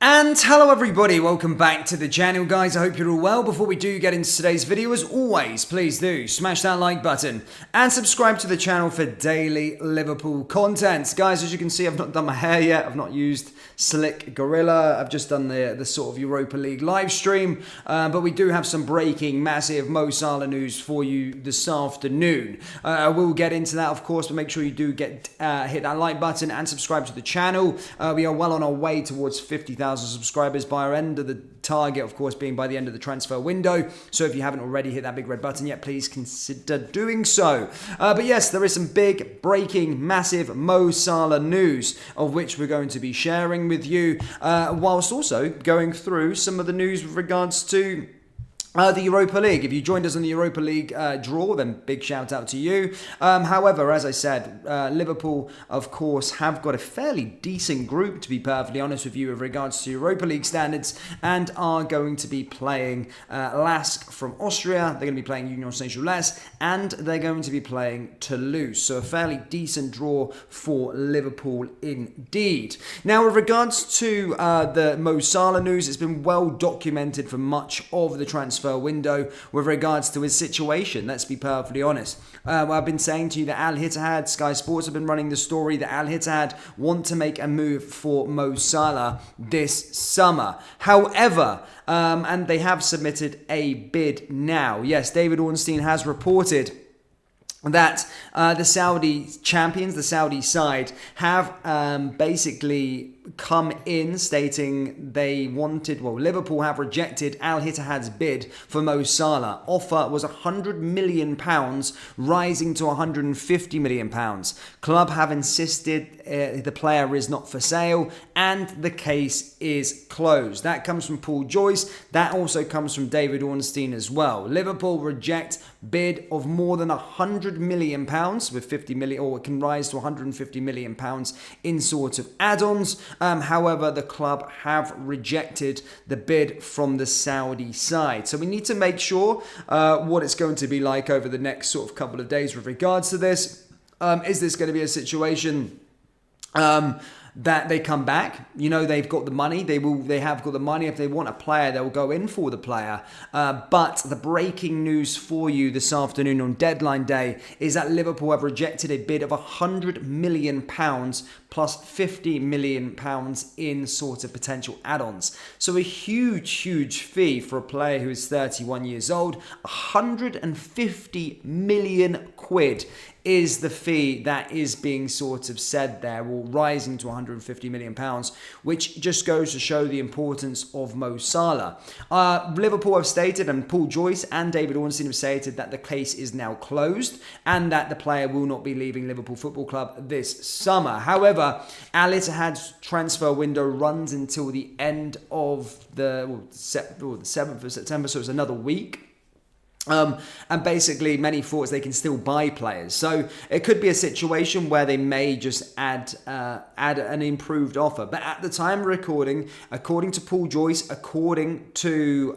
And hello everybody, welcome back to the channel guys. I hope you're all well. Before we do get into today's video, as always, please do smash that like button and subscribe to the channel for daily Liverpool content. Guys, as you can see, I've not done my hair yet. I've not used Slick Gorilla. I've just done the sort of Europa League live stream. But we do have some breaking, massive Mo Salah news for you this afternoon. I will get into that, of course, but make sure you do hit that like button and subscribe to the channel. We are well on our way towards 50,000 subscribers by our end of the target, of course, being by the end of the transfer window. So if you haven't already hit that big red button yet, please consider doing so. But yes, there is some big, breaking, massive Mo Salah news, of which we're going to be sharing with you, whilst also going through some of the news with regards to the Europa League. If you joined us on the Europa League draw, then big shout out to you. However, as I said, Liverpool, of course, have got a fairly decent group, to be perfectly honest with you, with regards to Europa League standards, and are going to be playing LASK from Austria. They're going to be playing Union Saint-Gilloise, and they're going to be playing Toulouse. So a fairly decent draw for Liverpool indeed. Now, with regards to the Mo Salah news, it's been well documented for much of the transfer window with regards to his situation. Let's be perfectly honest. I've been saying to you that ITTIHAD, Sky Sports have been running the story that ITTIHAD want to make a move for Mo Salah this summer. However, and they have submitted a bid now. Yes, David Ornstein has reported that the Saudi champions, the Saudi side, have basically come in stating they wanted, Liverpool have rejected ITTIHAD's bid for Mo Salah. Offer was £100 million, rising to £150 million. Club have insisted the player is not for sale, and the case is closed. That comes from Paul Joyce. That also comes from David Ornstein as well. Liverpool reject bid of more than £100 million, with 50 million, or it can rise to £150 million in sort of add-ons. However, the club have rejected the bid from the Saudi side. So we need to make sure what it's going to be like over the next sort of couple of days with regards to this. Is this going to be a situation that they come back? You know, they've got the money. They have got the money. If they want a player, they'll go in for the player. But the breaking news for you this afternoon on deadline day is that Liverpool have rejected a bid of £100 million plus £50 million in sort of potential add-ons. So a huge fee for a player who is 31 years old. 150 million quid is the fee that is being sort of said there, or rising to £150 million, which just goes to show the importance of Mo Salah. Liverpool have stated, and Paul Joyce and David Ornstein have stated, that the case is now closed and that the player will not be leaving Liverpool Football Club this summer. However, ITTIHAD's transfer window runs until the end of the 7th of September, so it's another week. And basically, many thoughts they can still buy players. So it could be a situation where they may just add an improved offer. But at the time of recording, according to Paul Joyce, according to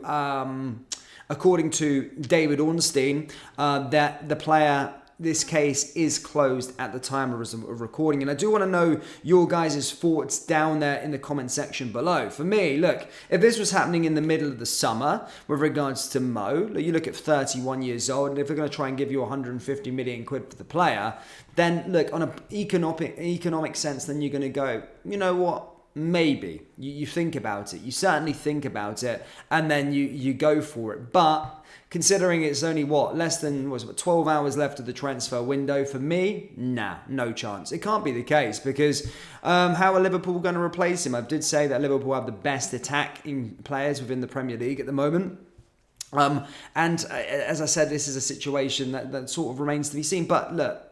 David Ornstein, that the player, this case is closed at the time of recording. And I do want to know your guys' thoughts down there in the comment section below. For me, look, if this was happening in the middle of the summer with regards to Mo, you look at 31 years old, and if they're going to try and give you 150 million quid for the player, then look, on an economic sense, then you're going to go, you know what? Maybe. You think about it. You certainly think about it, and then you go for it. But considering it's only less than 12 hours left of the transfer window, for me, no chance. It can't be the case, because how are Liverpool going to replace him? I did say that Liverpool have the best attacking players within the Premier League at the moment. And as I said, this is a situation that sort of remains to be seen. But look,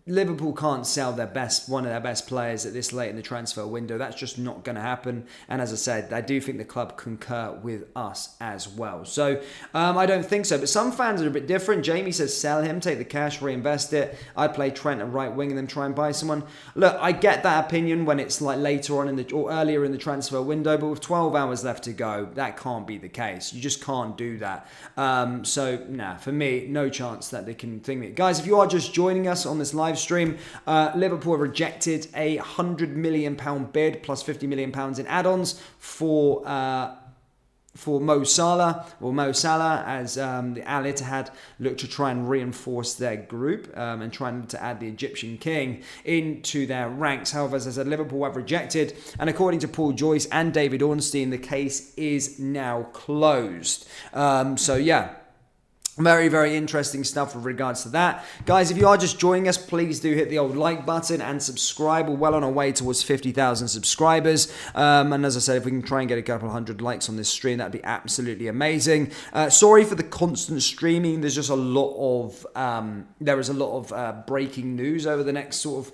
Liverpool can't sell one of their best players at this late in the transfer window. That's just not going to happen. And as I said, I do think the club concur with us as well. So I don't think so. But some fans are a bit different. Jamie says sell him, take the cash, reinvest it. I'd play Trent at right wing and then try and buy someone. Look, I get that opinion when it's like later on or earlier in the transfer window. But with 12 hours left to go, that can't be the case. You just can't do that. For me, no chance that they can think it. Guys, if you are just joining us on this live stream. Liverpool have rejected a £100 million bid plus £50 million in add-ons for Mo Salah, as the Al Ittihad look to try and reinforce their group and trying to add the Egyptian king into their ranks. However, as I said, Liverpool have rejected, and according to Paul Joyce and David Ornstein, the case is now closed. So yeah. Very, very interesting stuff with regards to that. Guys, if you are just joining us, please do hit the old like button and subscribe. We're well on our way towards 50,000 subscribers. And as I said, if we can try and get a couple of hundred likes on this stream, that'd be absolutely amazing. Sorry for the constant streaming. There's just a lot of breaking news over the next sort of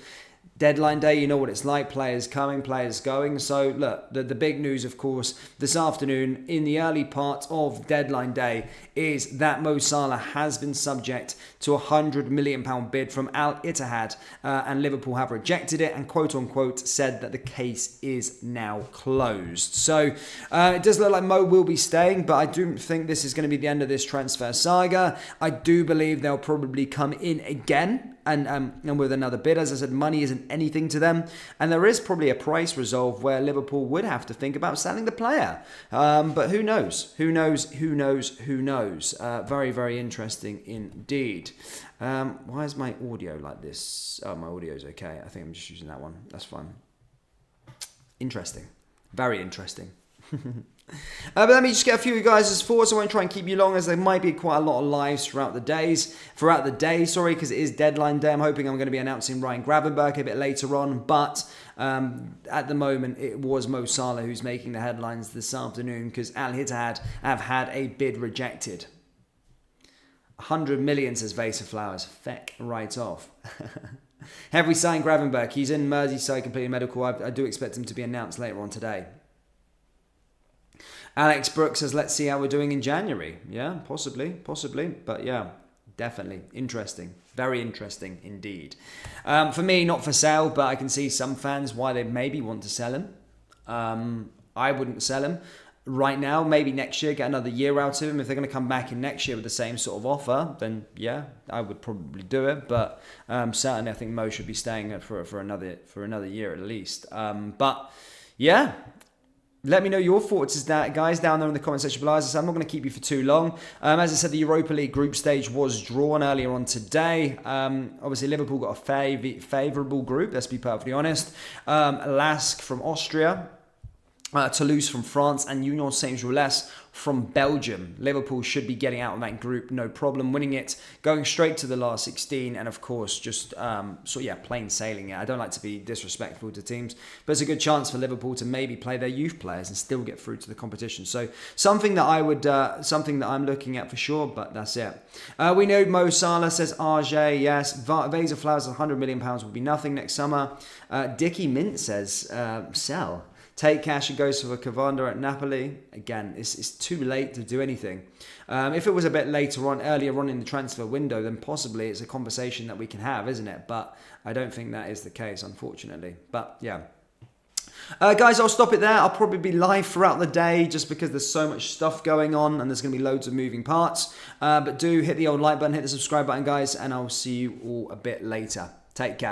deadline day. You know what it's like, players coming, players going. So look, the big news, of course, this afternoon in the early part of deadline day is that Mo Salah has been subject to a £100 million bid from Al Ittihad, and Liverpool have rejected it and quote unquote said that the case is now closed. So it does look like Mo will be staying, but I don't think this is going to be the end of this transfer saga. I do believe they'll probably come in again and with another bid. As I said, money isn't anything to them, and there is probably a price resolve where Liverpool would have to think about selling the player. But who knows? Who knows? Very, very interesting indeed. Why is my audio like this? Oh, my audio is okay. I think I'm just using that one. That's fine. Interesting. Very interesting. But let me just get a few of you guys' thoughts. I won't try and keep you long, as there might be quite a lot of lives throughout the day, because it is deadline day. I'm hoping I'm going to be announcing Ryan Gravenberch a bit later on, but at the moment it was Mo Salah who's making the headlines this afternoon, because Al Ittihad have had a bid rejected. 100 million, says Vase of Flowers. Feck right off. Have we signed Gravenberch? He's in Merseyside, completely medical. I do expect him to be announced later on today. Alex Brooks says, let's see how we're doing in January. Yeah, possibly. But yeah, definitely. Interesting. Very interesting indeed. For me, not for sale, but I can see some fans why they maybe want to sell him. I wouldn't sell him right now. Maybe next year, get another year out of him. If they're going to come back in next year with the same sort of offer, then yeah, I would probably do it. But certainly I think Mo should be staying for another year at least. But yeah. Let me know your thoughts, guys, down there in the comment section below. As I said, I'm not going to keep you for too long. As I said, the Europa League group stage was drawn earlier on today. Obviously, Liverpool got a favourable group, let's be perfectly honest. Lask from Austria, Toulouse from France, and Union Saint-Gilles from Belgium. Liverpool should be getting out of that group, no problem, winning it, going straight to the last 16, and of course, just plain sailing it. I don't like to be disrespectful to teams, but it's a good chance for Liverpool to maybe play their youth players and still get through to the competition. So something that I'm looking at for sure, but that's it. We know Mo Salah, says RJ, yes. Vase of Flowers, £100 million will be nothing next summer. Dickie Mint says, sell. Take cash and goes for Cavanda at Napoli. Again, it's too late to do anything. If it was a bit earlier on in the transfer window, then possibly it's a conversation that we can have, isn't it? But I don't think that is the case, unfortunately. But yeah. Guys, I'll stop it there. I'll probably be live throughout the day just because there's so much stuff going on and there's going to be loads of moving parts. But do hit the old like button, hit the subscribe button, guys, and I'll see you all a bit later. Take care.